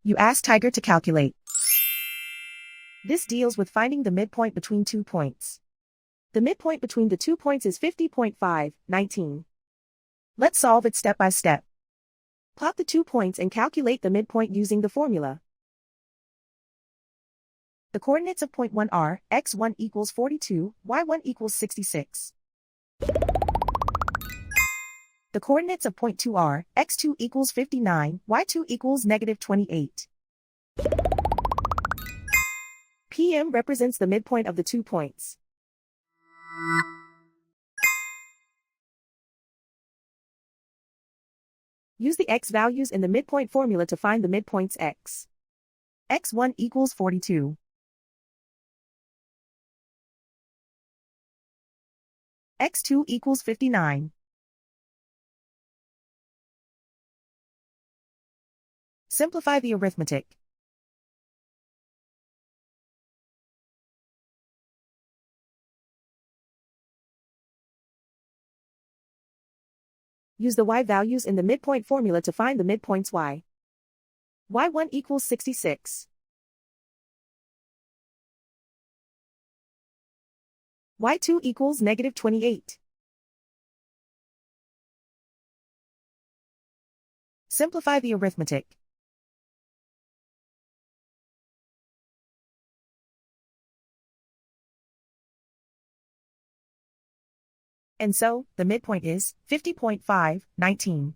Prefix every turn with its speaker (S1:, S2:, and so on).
S1: You ask Tiger to calculate. This deals with finding the midpoint between 2 points. The midpoint between the 2 points is 50.519. Let's solve it step by step. Plot the 2 points and calculate the midpoint using the formula. The coordinates of point 1 are x1 equals 42, y1 equals 66. The coordinates of point 2 are x2 equals 59, y2 equals -28. PM represents the midpoint of the 2 points. Use the x values in the midpoint formula to find the midpoints x. x1 equals 42. x2 equals 59. Simplify the arithmetic. Use the y values in the midpoint formula to find the midpoints y. y1 equals 66. y2 equals -28. Simplify the arithmetic. And so, the midpoint is 50.519.